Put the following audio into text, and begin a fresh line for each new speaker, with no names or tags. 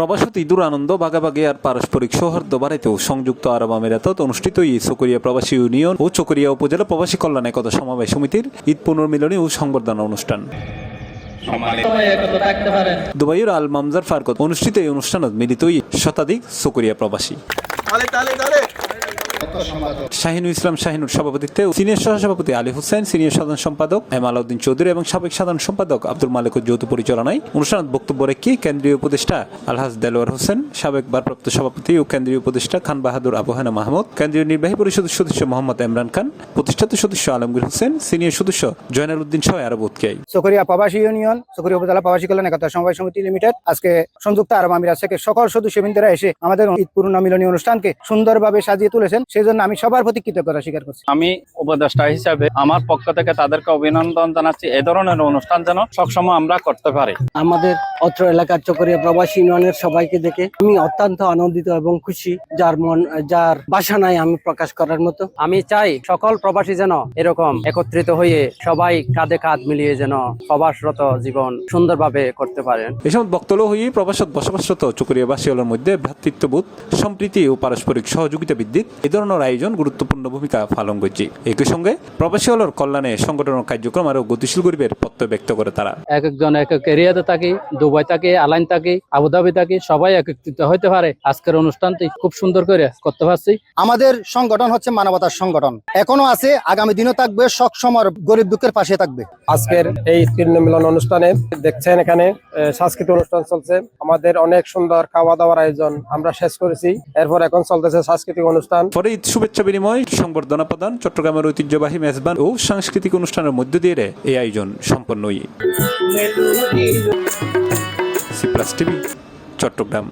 প্রবাসত ঈদুর আনন্দ ভাগাভাগি আর পারস্পরিক সৌহার্দ্য বাড়াইতেও সংযুক্ত আরব আমিরাতত অনুষ্ঠিত চকরিয়া প্রবাসী ইউনিয়ন ও চকরিয়া উপজেলা প্রবাসী কল্যাণ একতা সমবায় সমিতির ঈদ পুনর্মিলনী ও সংবর্ধনা অনুষ্ঠান দুবাইয়ের আল মামজার ফারকত অনুষ্ঠিত এই অনুষ্ঠানত মিলিত শতাধিক চকরিয়া প্রবাসী শাহিনুল ইসলাম শাহিনুর সভাপতিত্বে সিনিয়র সহসভাপতি আলী হোসেন, সিনিয়র সাধারণ সম্পাদক আলাউদ্দিন চৌধুরী এবং সাবেক সাধারণ সম্পাদক আব্দুল মালিকের যৌথ পরিচালনায় অনুষ্ঠানে বক্তব্য রেখে কেন্দ্রীয় উপদেষ্টা আলহাজ দেলোয়ার হোসেন, সাবেক ভারপ্রাপ্ত সভাপতি ও কেন্দ্রীয় উপদেষ্টা খান বাহাদুর আবু হানা মাহমুদ, কেন্দ্রীয় নির্বাহী পরিষদের সদস্য মোহাম্মদ ইমরান খান, প্রতিষ্ঠাতা সদস্য আলমগীর হোসেন, সিনিয়র সদস্য জয়নাল উদ্দিন সহ আরব উৎকাই
চকরিয়া প্রবাসী ইউনিয়ন, চকরিয়া উপজেলা প্রবাসী কল্যাণ একতা সমবায় সমিতি লিমিটেড আজকে সংযুক্ত আরব আমিরাত থেকে সকল সদস্যবৃন্দরা এসে আমাদের ঈদ পুনর্মিলনী অনুষ্ঠানকে সুন্দরভাবে সাজিয়ে তুলেছেন। সেই জন্য আমি সবার প্রতি কৃতজ্ঞতা স্বীকার করছি।
আমি উপদেষ্টা হিসাবে আমার পক্ষ থেকে তাদেরকে অভিনন্দন জানাচ্ছি। এই ধরনের অনুষ্ঠান যেন সবসময় আমরা করতে পারি।
আমাদের অত্র এলাকার চকরিয়া প্রবাসী ইউনিয়নের সবাইকে দেখে আমি অত্যন্ত আনন্দিত এবং খুশি, যার ভাষা নাই আমি প্রকাশ করার মতো।
আমি চাই সকল প্রবাসী যেন এরকম একত্রিত হয়ে সবাই কাঁধে কাঁধ মিলিয়ে যেন প্রবাসরত জীবন সুন্দরভাবে করতে পারেন।
এসব বক্তব্য হয়ে প্রবাসত বসবাসরত চকরিয়াবাসীদের মধ্যে ভ্রাতৃত্ববোধ, সম্প্রীতি ও পারস্পরিক সহযোগিতা বৃদ্ধিত এই ধরনের আয়োজন গুরুত্বপূর্ণ ভূমিকা পালন করছে। একই সঙ্গে প্রবাসী হলের কল্যাণে সংগঠনের কার্যক্রম আরো গতিশীল করিবে প্রত্যয় ব্যক্ত করে তারা।
এক একজন এক এক এরিয়াতে থাকি, দুবাই থাকি, আলাইন থাকি, আবুধাবি থাকি, সবাই একত্রিত হইতে পারে। আজকের অনুষ্ঠানটি খুব সুন্দর করে করতে পারছি।
আমাদের সংগঠন হচ্ছে মানবতার সংগঠন, এখনো আছে, আগামী দিনও থাকবে, সবসময় গরিব দুঃখের পাশে থাকবে।
আজকের এই পুনর্মিলন অনুষ্ঠানে দেখছেন এখানে সাংস্কৃতিক অনুষ্ঠান চলছে। আমাদের অনেক সুন্দর খাওয়া দাওয়ার আয়োজন আমরা শেষ করেছি, এরপর এখন চলতেছে সাংস্কৃতিক অনুষ্ঠান।
পরে ঈদ শুভেচ্ছা বিনিময়, সংবর্ধনা প্রদান, চট্টগ্রামের ঐতিহ্যবাহী মেজবান ও সাংস্কৃতিক অনুষ্ঠানের মধ্য দিয়ে এই আয়োজন সম্পন্ন। C plus TV, Chittagong.